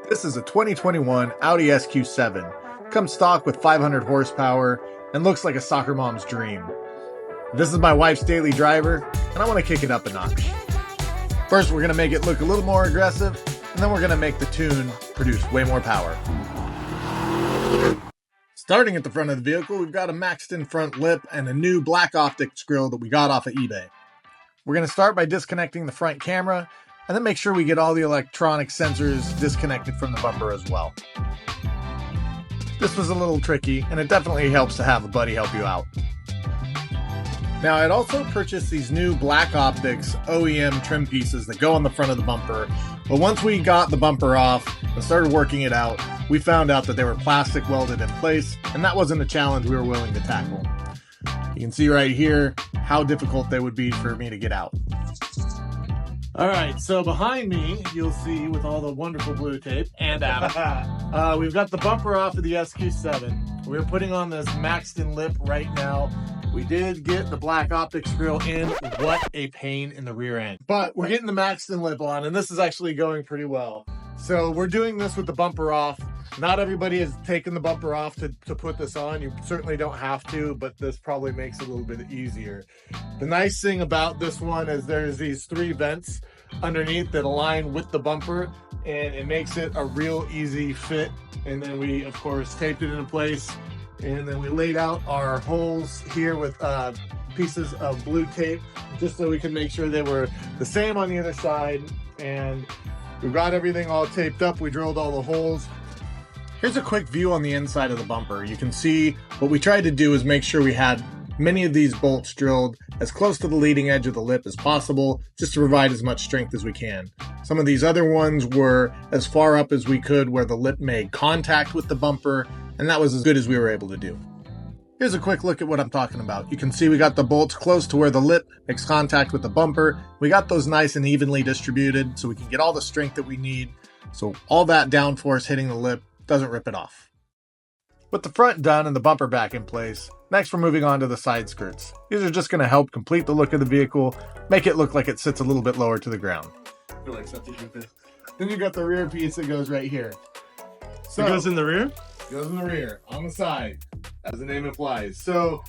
This is a 2021 Audi SQ7. Comes stock with 500 horsepower and looks like a soccer mom's dream. This is my wife's daily driver, and I want to kick it up a notch. First, we're going to make it look a little more aggressive, and then we're going to make the tune produce way more power. Starting at the front of the vehicle, we've got a Maxton front lip and a new black optics grille that we got off of eBay. We're going to start by disconnecting the front camera, and then make sure we get all the electronic sensors disconnected from the bumper as well. This was a little tricky, and it definitely helps to have a buddy help you out. Now, I'd also purchased these new black optics OEM trim pieces that go on the front of the bumper, but once we got the bumper off and started working it out, we found out that they were plastic welded in place, and that wasn't a challenge we were willing to tackle. You can see right here how difficult they would be for me to get out. All right, so behind me, you'll see with all the wonderful blue tape and Adam, we've got the bumper off of the SQ7. We're putting on this Maxton lip right now. We did get the black optics grille in. What a pain in the rear end. But we're getting the Maxton lip on, and this is actually going pretty well. So we're doing this with the bumper off. Not everybody has taken the bumper off to put this on. You certainly don't have to, but this probably makes it a little bit easier. The nice thing about this one is there's these 3 vents underneath that align with the bumper, and it makes it a real easy fit. And then we, of course, taped it in place, and then we laid out our holes here with pieces of blue tape, just so we can make sure they were the same on the other side. And we got everything all taped up. We drilled all the holes. Here's a quick view on the inside of the bumper. You can see what we tried to do is make sure we had many of these bolts drilled as close to the leading edge of the lip as possible, just to provide as much strength as we can. Some of these other ones were as far up as we could where the lip made contact with the bumper, and that was as good as we were able to do. Here's a quick look at what I'm talking about. You can see we got the bolts close to where the lip makes contact with the bumper. We got those nice and evenly distributed so we can get all the strength that we need, so all that downforce hitting the lip doesn't rip it off. With the front done and the bumper back in place, next we're moving on to the side skirts. These are just going to help complete the look of the vehicle, make it look like it sits a little bit lower to the ground. I feel like something like this. Then you got the rear piece that goes right here. So it goes in the rear? Goes in the rear, on the side, as the name implies. So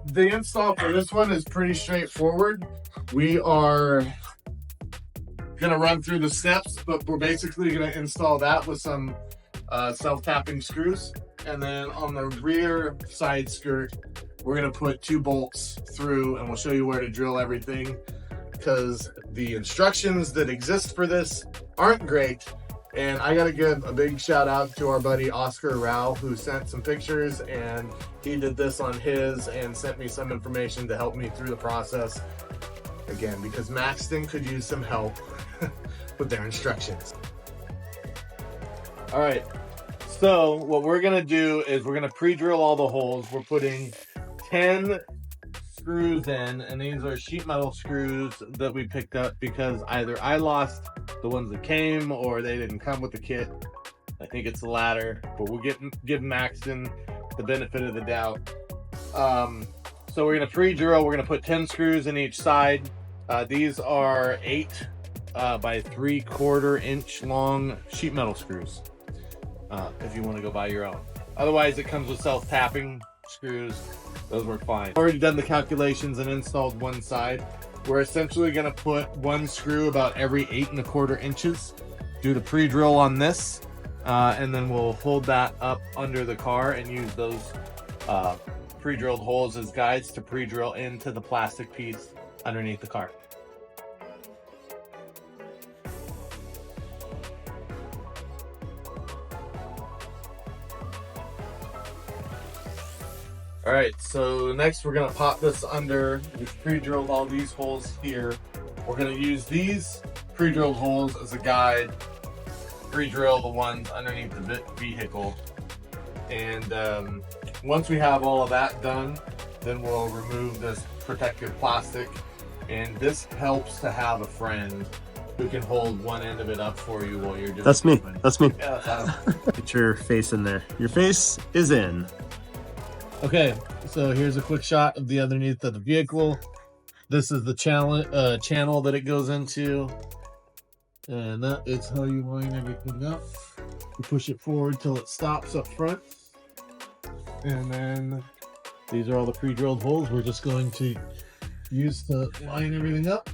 the install for this one is pretty straightforward. We are going to run through the steps, but we're basically going to install that with some self-tapping screws. And then on the rear side skirt, we're going to put 2 bolts through, and we'll show you where to drill everything, because the instructions that exist for this aren't great. And I got to give a big shout out to our buddy Oscar Rao, who sent some pictures, and he did this on his and sent me some information to help me through the process. Again, because Maxton could use some help with their instructions. All right, so what we're gonna do is we're gonna pre-drill all the holes. We're putting 10 screws in, and these are sheet metal screws that we picked up because either I lost the ones that came or they didn't come with the kit. I think it's the latter, but we'll give Maxton the benefit of the doubt. So we're gonna pre-drill. We're gonna put 10 screws in each side. These are 8 by 3/4 inch long sheet metal screws. If you want to go buy your own. Otherwise, it comes with self-tapping screws. Those work fine. Already done the calculations and installed one side. We're essentially going to put 1 screw about every 8 1/4 inches. Do the pre-drill on this, and then we'll hold that up under the car and use those pre-drilled holes as guides to pre-drill into the plastic piece underneath the car. All right, so next we're gonna pop this under. We've pre-drilled all these holes here. We're gonna use these pre-drilled holes as a guide, pre-drill the ones underneath the vehicle. And once we have all of that done, then we'll remove this protective plastic. And this helps to have a friend who can hold one end of it up for you while you're doing That's me. That's me. Yeah, Get your face in there. Your face is in. Okay, so here's a quick shot of the underneath of the vehicle. This is the channel that it goes into. And that is how you line everything up. You push it forward till it stops up front. And then these are all the pre-drilled holes we're just going to use to line everything up.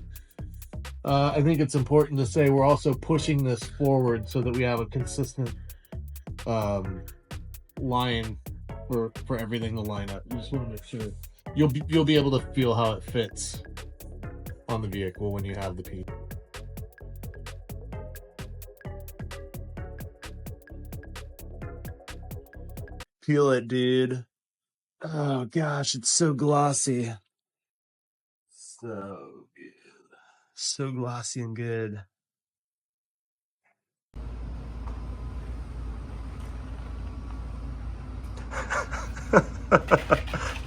I think it's important to say we're also pushing this forward so that we have a consistent line for everything to line up. You just want to make sure you'll be able to feel how it fits on the vehicle when you have the piece. Peel it, dude. Oh gosh, it's so glossy. So good. So glossy and good.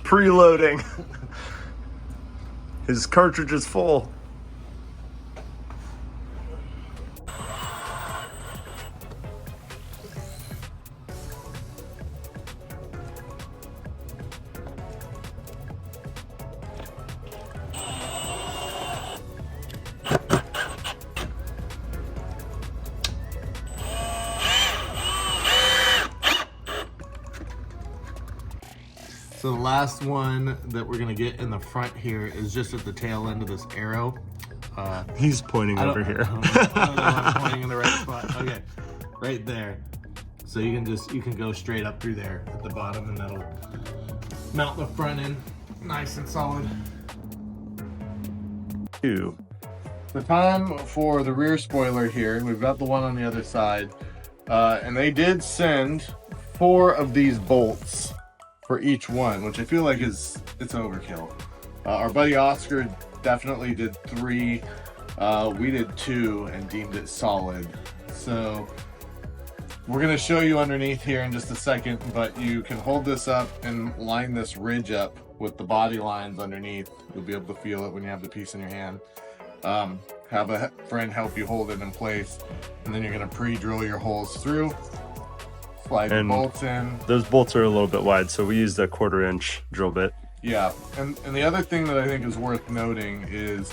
Preloading. His cartridge is full. So the last one that we're gonna get in the front here is just at the tail end of this Aero. He's pointing over here. I don't know if I'm pointing in the right spot. Okay, right there. So you can go straight up through there at the bottom, and that'll mount the front end nice and solid. Two. The time for the rear spoiler here, we've got the one on the other side, and they did send 4 of these bolts for each one, which I feel like it's overkill. Our buddy Oscar definitely did 3. We did 2 and deemed it solid. So we're gonna show you underneath here in just a second, but you can hold this up and line this ridge up with the body lines underneath. You'll be able to feel it when you have the piece in your hand. Have a friend help you hold it in place, and then you're gonna pre-drill your holes through. Slide the bolts in. Those bolts are a little bit wide, so we used a 1/4-inch drill bit. Yeah, and the other thing that I think is worth noting is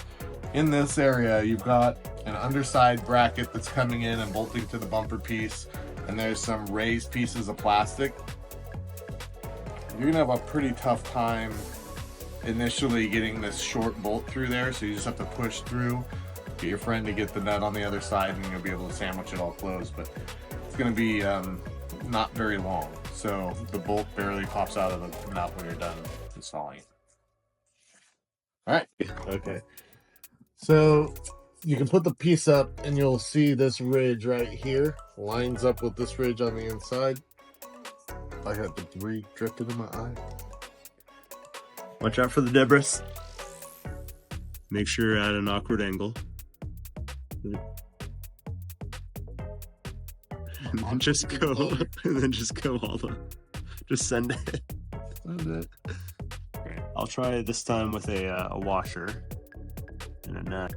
in this area, you've got an underside bracket that's coming in and bolting to the bumper piece, and there's some raised pieces of plastic. You're gonna have a pretty tough time initially getting this short bolt through there, so you just have to push through, get your friend to get the nut on the other side, and you'll be able to sandwich it all closed. But it's gonna be not very long, so the bolt barely pops out of the nut when you're done installing it. All right, okay. So you can put the piece up and you'll see this ridge right here lines up with this ridge on the inside. I got debris drifted in my eye. Watch out for the debris. Make sure you're at an awkward angle. And then just go, all the, just send it. Okay, I'll try this time with a washer and a nut.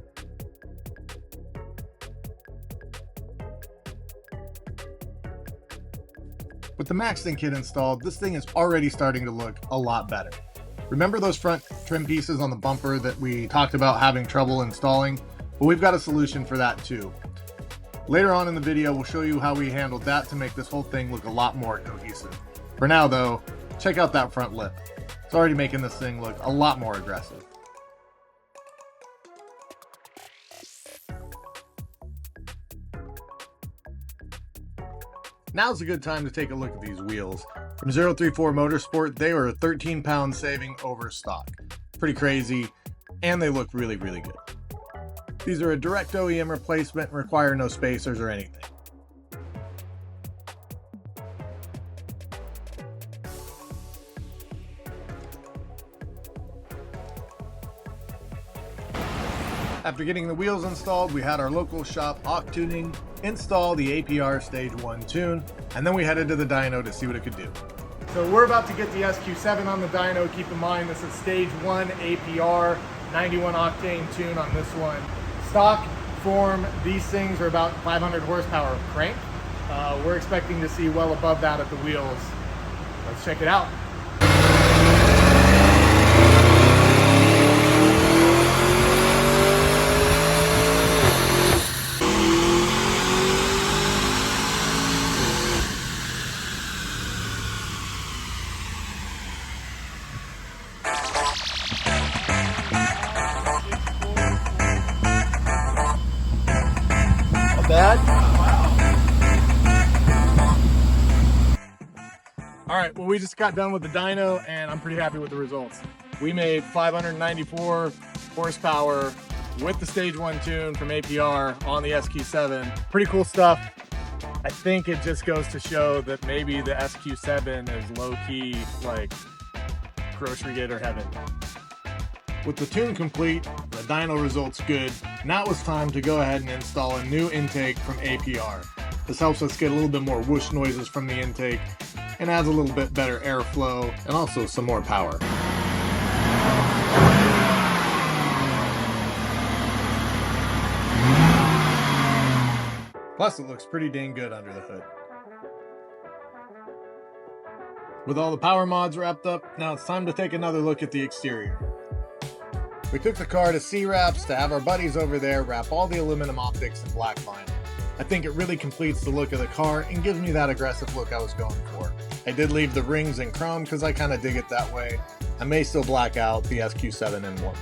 With the Maxton kit installed, this thing is already starting to look a lot better. Remember those front trim pieces on the bumper that we talked about having trouble installing? Well, we've got a solution for that too. Later on in the video, we'll show you how we handled that to make this whole thing look a lot more cohesive. For now though, check out that front lip. It's already making this thing look a lot more aggressive. Now's a good time to take a look at these wheels. From 034 Motorsport, they are a 13-pound saving over stock. Pretty crazy, and they look really, really good. These are a direct OEM replacement and require no spacers or anything. After getting the wheels installed, we had our local shop, Auc Tuning, install the APR Stage 1 tune, and then we headed to the dyno to see what it could do. So we're about to get the SQ7 on the dyno. Keep in mind this is Stage 1 APR, 91 octane tune on this one. Stock form, these things are about 500 horsepower crank. We're expecting to see well above that at the wheels. Let's check it out. All right, well, we just got done with the dyno and I'm pretty happy with the results. We made 594 horsepower with the stage 1 tune from APR on the SQ7. Pretty cool stuff. I think it just goes to show that maybe the SQ7 is low-key like grocery getter heaven. With the tune complete, the dyno results good, now it was time to go ahead and install a new intake from APR. This helps us get a little bit more whoosh noises from the intake and adds a little bit better airflow and also some more power. Plus it looks pretty dang good under the hood. With all the power mods wrapped up, now it's time to take another look at the exterior. We took the car to C-Wraps to have our buddies over there wrap all the aluminum optics in black vinyl. I think it really completes the look of the car and gives me that aggressive look I was going for. I did leave the rings in chrome because I kind of dig it that way. I may still black out the SQ7 in one.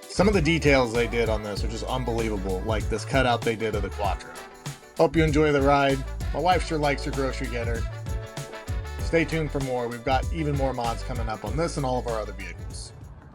Some of the details they did on this are just unbelievable, like this cutout they did of the Quattro. Hope you enjoy the ride. My wife sure likes her grocery getter. Stay tuned for more. We've got even more mods coming up on this and all of our other vehicles.